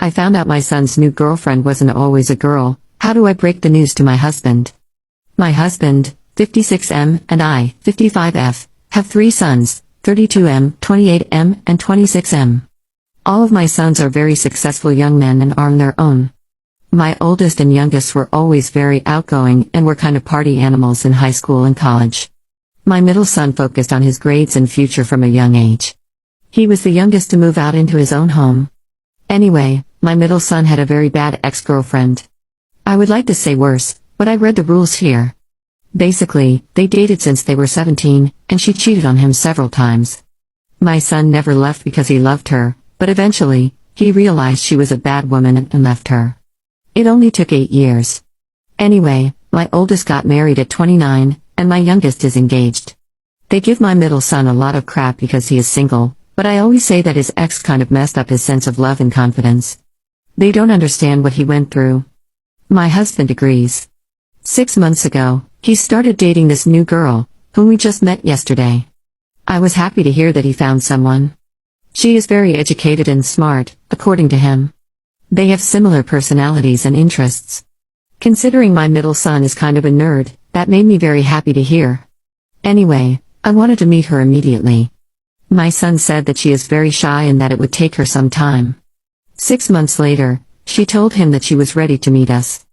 I found out my son's new girlfriend wasn't always a girl. How do I break the news to my husband? My husband, 56M, and I, 55F, have 3 sons, 32M, 28M, and 26M. All of my sons are very successful young men and are on their own. My oldest and youngest were always very outgoing and were kind of party animals in high school and college. My middle son focused on his grades and future from a young age. He was the youngest to move out into his own home. Anyway, my middle son had a very bad ex-girlfriend. I would like to say worse, but I read the rules here. Basically, they dated since they were 17, and she cheated on him several times. My son never left because he loved her, but eventually, he realized she was a bad woman and left her. It only took 8 years. Anyway, my oldest got married at 29, and my youngest is engaged. They give my middle son a lot of crap because he is single, but I always say that his ex kind of messed up his sense of love and confidence. They don't understand what he went through. My husband agrees. 6 months ago, he started dating this new girl, whom we just met yesterday. I was happy to hear that he found someone. She is very educated and smart, according to him. They have similar personalities and interests. Considering my middle son is kind of a nerd, that made me very happy to hear. Anyway, I wanted to meet her immediately. My son said that she is very shy and that it would take her some time. 6 months later, she told him that she was ready to meet us.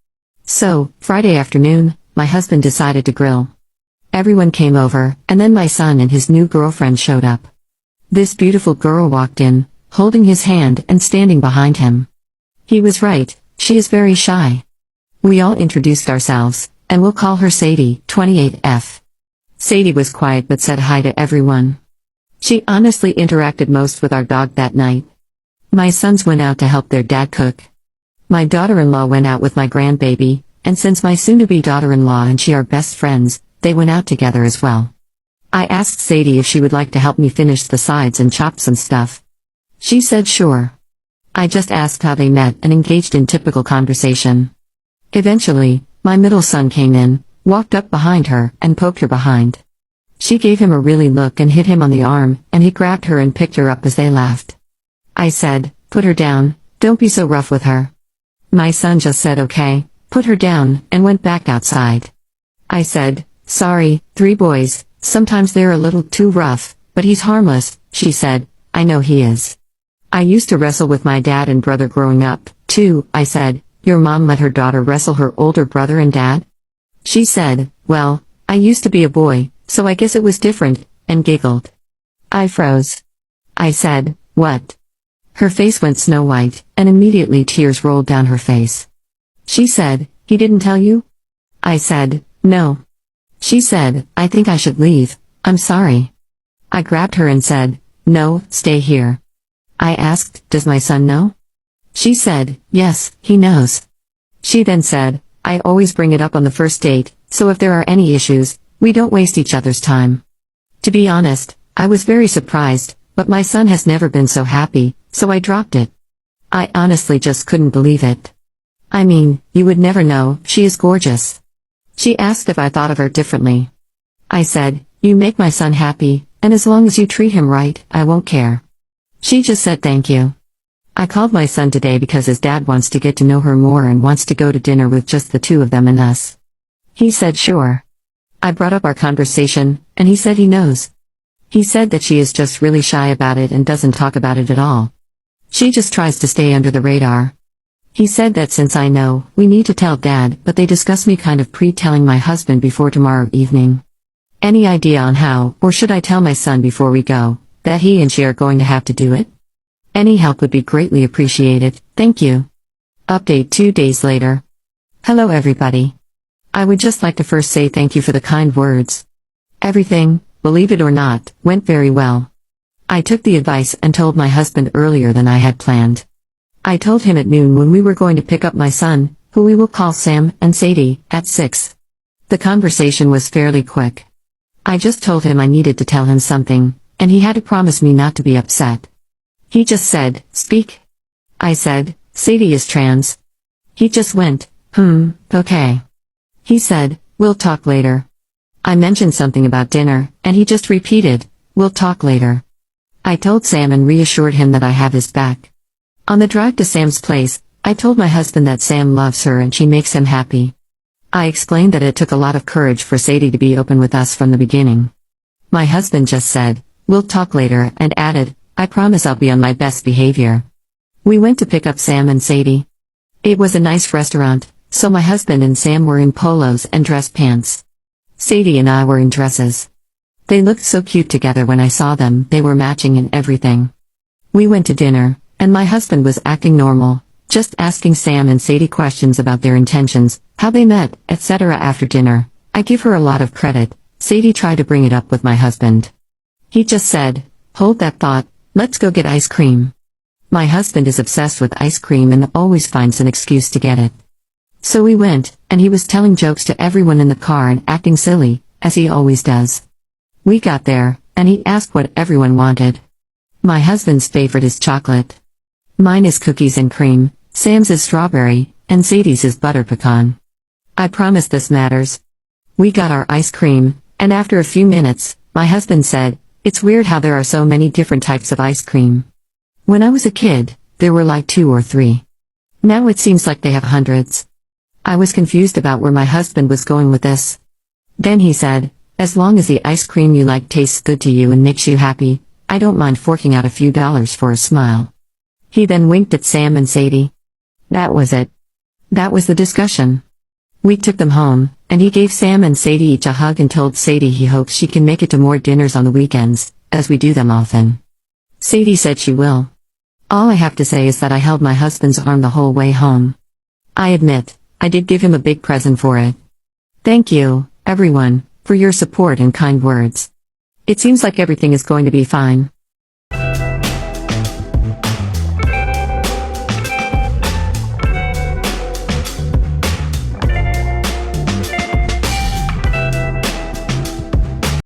So, Friday afternoon, my husband decided to grill. Everyone came over, and then my son and his new girlfriend showed up. This beautiful girl walked in, holding his hand and standing behind him. He was right, she is very shy. We all introduced ourselves, and we'll call her Sadie, 28F. Sadie was quiet but said hi to everyone. She honestly interacted most with our dog that night. My sons went out to help their dad cook. My daughter-in-law went out with my grandbaby, and since my soon-to-be daughter-in-law and she are best friends, they went out together as well. I asked Sadie if she would like to help me finish the sides and chop some stuff. She said sure. I just asked how they met and engaged in typical conversation. Eventually, my middle son came in, walked up behind her, and poked her behind. She gave him a really look and hit him on the arm, and he grabbed her and picked her up as they laughed. I said, "Put her down, don't be so rough with her." My son just said okay, put her down, and went back outside. I said, "Sorry, 3 boys, sometimes they're a little too rough, but he's harmless," she said. "I know he is. I used to wrestle with my dad and brother growing up, too," I said. "Your mom let her daughter wrestle her older brother and dad?" She said, "Well, I used to be a boy, so I guess it was different," and giggled. I froze. I said, "What?" Her face went snow white, and immediately tears rolled down her face. She said, "He didn't tell you?" I said, "No." She said, "I think I should leave, I'm sorry." I grabbed her and said, "No, stay here." I asked, "Does my son know?" She said, "Yes, he knows." She then said, "I always bring it up on the first date, so if there are any issues, we don't waste each other's time." To be honest, I was very surprised, but my son has never been so happy, so I dropped it. I honestly just couldn't believe it. I mean, you would never know, she is gorgeous. She asked if I thought of her differently. I said, "You make my son happy, and as long as you treat him right, I won't care." She just said thank you. I called my son today because his dad wants to get to know her more and wants to go to dinner with just the 2 of them and us. He said sure. I brought up our conversation, and he said he knows. He said that she is just really shy about it and doesn't talk about it at all. She just tries to stay under the radar. He said that since I know, we need to tell Dad, but they discuss me kind of pre-telling my husband before tomorrow evening. Any idea on how, or should I tell my son before we go, that he and she are going to have to do it? Any help would be greatly appreciated, thank you. Update 2 days later. Hello everybody. I would just like to first say thank you for the kind words. Everything, believe it or not, went very well. I took the advice and told my husband earlier than I had planned. I told him at noon when we were going to pick up my son, who we will call Sam, and Sadie, at 6. The conversation was fairly quick. I just told him I needed to tell him something, and he had to promise me not to be upset. He just said, "Speak." I said, "Sadie is trans." He just went, okay. He said, "We'll talk later." I mentioned something about dinner, and he just repeated, "We'll talk later." I told Sam and reassured him that I have his back. On the drive to Sam's place, I told my husband that Sam loves her and she makes him happy. I explained that it took a lot of courage for Sadie to be open with us from the beginning. My husband just said, "We'll talk later," and added, "I promise I'll be on my best behavior." We went to pick up Sam and Sadie. It was a nice restaurant, so my husband and Sam were in polos and dress pants. Sadie and I were in dresses. They looked so cute together when I saw them, they were matching and everything. We went to dinner, and my husband was acting normal, just asking Sam and Sadie questions about their intentions, how they met, etc. After dinner, I give her a lot of credit. Sadie tried to bring it up with my husband. He just said, "Hold that thought, let's go get ice cream." My husband is obsessed with ice cream and always finds an excuse to get it. So we went, and he was telling jokes to everyone in the car and acting silly, as he always does. We got there, and he asked what everyone wanted. My husband's favorite is chocolate. Mine is cookies and cream, Sam's is strawberry, and Sadie's is butter pecan. I promise this matters. We got our ice cream, and after a few minutes, my husband said, "It's weird how there are so many different types of ice cream. When I was a kid, there were like 2 or 3. Now it seems like they have hundreds." I was confused about where my husband was going with this. Then he said, "As long as the ice cream you like tastes good to you and makes you happy, I don't mind forking out a few dollars for a smile." He then winked at Sam and Sadie. That was it. That was the discussion. We took them home, and he gave Sam and Sadie each a hug and told Sadie he hopes she can make it to more dinners on the weekends, as we do them often. Sadie said she will. All I have to say is that I held my husband's arm the whole way home. I admit, I did give him a big present for it. Thank you, everyone, for your support and kind words. It seems like everything is going to be fine.